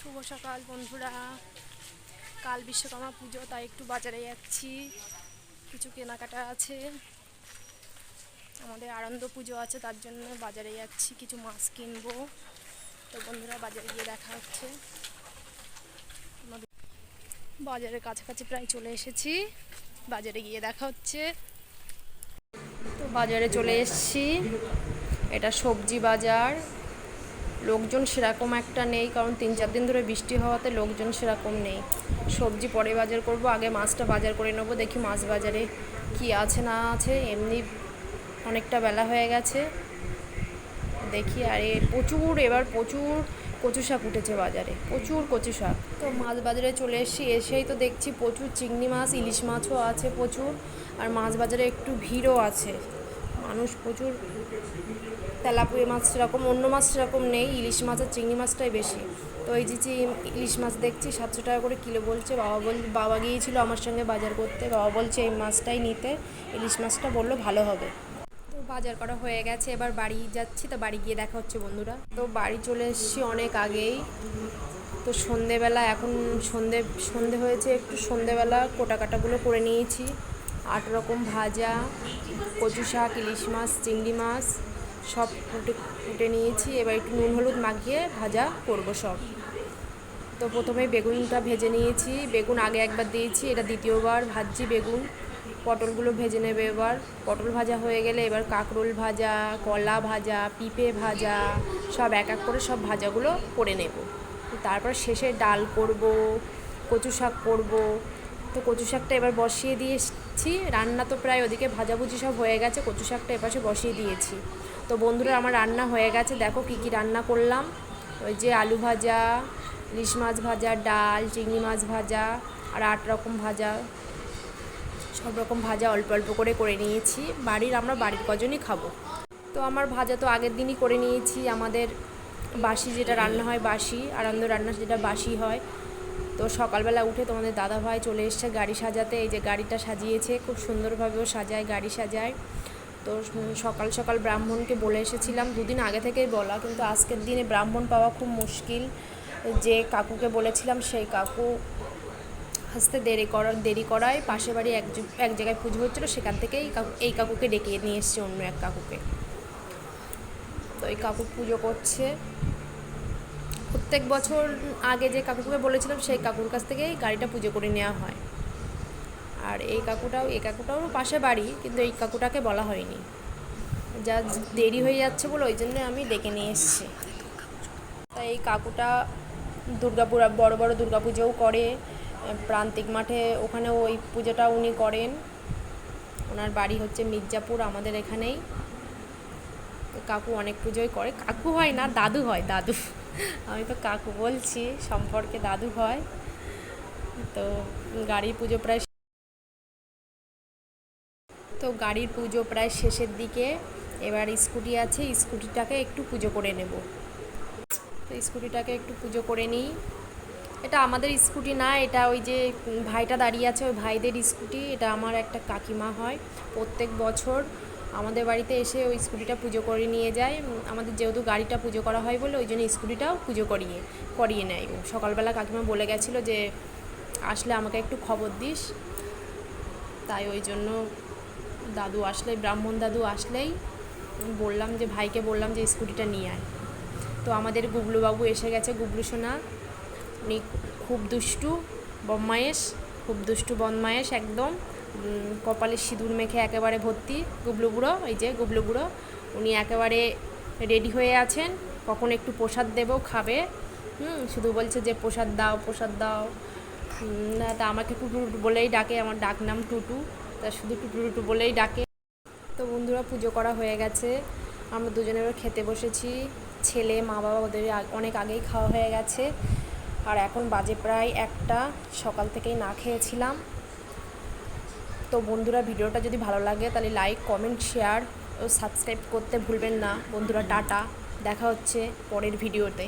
শুভ সকাল বন্ধুরা। কাল বিশ্বকর্মা পুজো, তাই একটু বাজারে যাচ্ছি, কিছু কেনাকাটা আছে। আমাদের আনন্দ পুজো আছে, তার জন্য বাজারে যাচ্ছি, কিছু মাছ কিনবো। তো বন্ধুরা, বাজারে গিয়ে দেখা হচ্ছে। বাজারের কাছাকাছি প্রায় চলে এসেছি, বাজারে গিয়ে দেখা হচ্ছে। তো বাজারে চলে এসেছি, এটা সবজি বাজার। লোকজন সেরকম একটা নেই, কারণ 3-4 দিন ধরে বৃষ্টি হওয়াতে লোকজন সেরকম নেই। সবজি পরে বাজার করব, আগে মাছটা বাজার করে নেবো। দেখি মাছ বাজারে কি আছে না আছে, এমনি অনেকটা বেলা হয়ে গেছে, দেখি। আর এবার প্রচুর কচু শাক উঠেছে বাজারে, প্রচুর কচু শাক। তো মাছ বাজারে চলে এসেই তো দেখছি প্রচুর চিংড়ি মাছ, ইলিশ মাছও আছে প্রচুর। আর মাছ বাজারে একটু ভিড়ও আছে, মানুষ প্রচুর। তেলাপিয়া মাছ সেরকম, অন্য মাছ সেরকম নেই, ইলিশ মাছ আর চিংড়ি মাছটাই বেশি। তো এই যে ইলিশ মাছ দেখছি 700 টাকা করে কিলো বলছে। বাবা গিয়েছিল আমার সঙ্গে বাজার করতে, বাবা বলছে এই মাছটাই নিতে, ইলিশ মাছটা বললো ভালো হবে। তো বাজার করা হয়ে গেছে, এবার বাড়ি যাচ্ছি। তো বাড়ি গিয়ে দেখা হচ্ছে বন্ধুরা। তো বাড়ি চলে এসেছি অনেক আগেই। তো সন্ধেবেলা, এখন সন্ধে হয়েছে, একটু সন্ধেবেলা কাটাগুলো করে নিয়েছি। 8 রকম ভাজা, কচু শাক, ইলিশ মাছ, চিংড়ি মাছ সব কুটে নিয়েছি। এবার একটু নুন হলুদ মাখিয়ে ভাজা করব সব। তো প্রথমে বেগুনটা ভেজে নিয়েছি, বেগুন আগে একবার দিয়েছি, এটা দ্বিতীয়বার ভাজছি বেগুন। পটলগুলো ভেজে নেবে এবার। পটল ভাজা হয়ে গেলে এবার কাঁকরোল ভাজা, কলা ভাজা, পিঁপে ভাজা, সব এক এক করে সব ভাজাগুলো করে নেব। তারপর শেষে ডাল করব, কচু শাক করব। তো কচু শাকটা এবার বসিয়ে দিয়েছি, রান্না তো প্রায় ওদিকে ভাজাভুজি সব হয়ে গেছে, কচু শাকটা এপাশে বসিয়ে দিয়েছি। তো বন্ধুরা, আমার রান্না হয়ে গেছে, দেখো কী কী রান্না করলাম। ওই যে আলু ভাজা, ইলিশ মাছ ভাজা, ডাল, চিংড়ি মাছ ভাজা, আর 8 রকম ভাজা, সব রকম ভাজা অল্প অল্প করে নিয়েছি। আমরা বাড়ির কজনই খাবো। তো আমার ভাজা তো আগের দিনই করে নিয়েছি। আমাদের বাসি যেটা রান্না হয়, বাসি আনন্দ রান্না যেটা বাসি হয়। তো সকালবেলা উঠে তোমাদের দাদাভাই চলে এসছে গাড়ি সাজাতে। এই যে গাড়িটা সাজিয়েছে, খুব সুন্দরভাবেও সাজায়, গাড়ি সাজায়। তো সকাল সকাল ব্রাহ্মণকে বলে এসেছিলাম, 2 দিন আগে থেকেই বলা, কিন্তু আজকের দিনে ব্রাহ্মণ পাওয়া খুব মুশকিল। যে কাকুকে বলেছিলাম সেই কাকু আসতে দেরি করায় পাশে বাড়ি এক জায়গায় পুজো হচ্ছিলো, সেখান থেকেই এই কাকুকে ডেকে নিয়ে এসছে, অন্য এক কাকুকে। তো এই কাকু পুজো করছে। প্রত্যেক বছর আগে যে কাকুকে বলেছিলাম সেই কাকুর কাছ থেকেই গাড়িটা পুজো করে নেওয়া হয়। আর এই কাকুটাও পাশে বাড়ি, কিন্তু এই কাকুটাকে বলা হয়নি, যা দেরি হয়ে যাচ্ছে বলে ওই জন্য আমি ডেকে নিয়ে এসেছি। তাই এই কাকুটা বড় বড় দুর্গাপুজোও করে, প্রান্তিক মাঠে ওখানেও ওই পুজোটা উনি করেন। ওনার বাড়ি হচ্ছে মির্জাপুর, আমাদের এখানেই। কাকু অনেক পুজোই করে, কাকু হয় না, দাদু হয়, দাদু। আমি তো কাকু বলছি, সম্পর্কে দাদু হয়। তো গাড়ির পুজো প্রায় শেষের দিকে। এবার স্কুটি আছে, স্কুটিটাকে একটু পুজো করে নেব। তো স্কুটিটাকে একটু পুজো করে নিই। এটা আমাদের স্কুটি না, এটা ওই যে ভাইটা দাঁড়িয়ে আছে, ওই ভাইদের স্কুটি। এটা আমার একটা কাকিমা হয়, প্রত্যেক বছর আমাদের বাড়িতে এসে ওই স্কুটিটা পুজো করে নিয়ে যায়। আমাদের যেহেতু গাড়িটা পুজো করা হয় বলে ওই জন্য স্কুটিটাও পুজো করিয়ে নেয়। সকালবেলা কাকিমা বলে গেছিলো যে আসলে আমাকে একটু খবর দিস, তাই ওই জন্য ব্রাহ্মণ দাদু আসলেই ভাইকে বললাম যে স্কুটিটা নিয়ে আয়। তো আমাদের গুবলুবাবু এসে গেছে, গুবলু সোনা। উনি খুব দুষ্টু বদমায়েশ একদম, কপালে সিঁদুর মেখে একেবারে ভর্তি গুবলু বুড়ো। এই যে গুবলু বুড়ো, উনি একেবারে রেডি হয়ে আছেন, কখন একটু প্রসাদ দেবো, খাবে। শুধু বলছে যে প্রসাদ দাও। না, তা আমাকে টুটু বলেই ডাকে, আমার ডাক নাম টুটু, তা শুধু টুটু বলেই ডাকে। তো বন্ধুরা, পুজো করা হয়ে গেছে, আমরা দুজনে এবার খেতে বসেছি। ছেলে, মা বাবা ওদের অনেক আগেই খাওয়া হয়ে গেছে। আর এখন বাজে প্রায় 1টা, সকাল থেকেই না খেয়েছিলাম। তো বন্ধুরা, ভিডিওটা যদি ভালো লাগে তাহলে লাইক, কমেন্ট, শেয়ার ও সাবস্ক্রাইব করতে ভুলবেন না বন্ধুরা। টাটা, দেখা হচ্ছে পরের ভিডিওতে।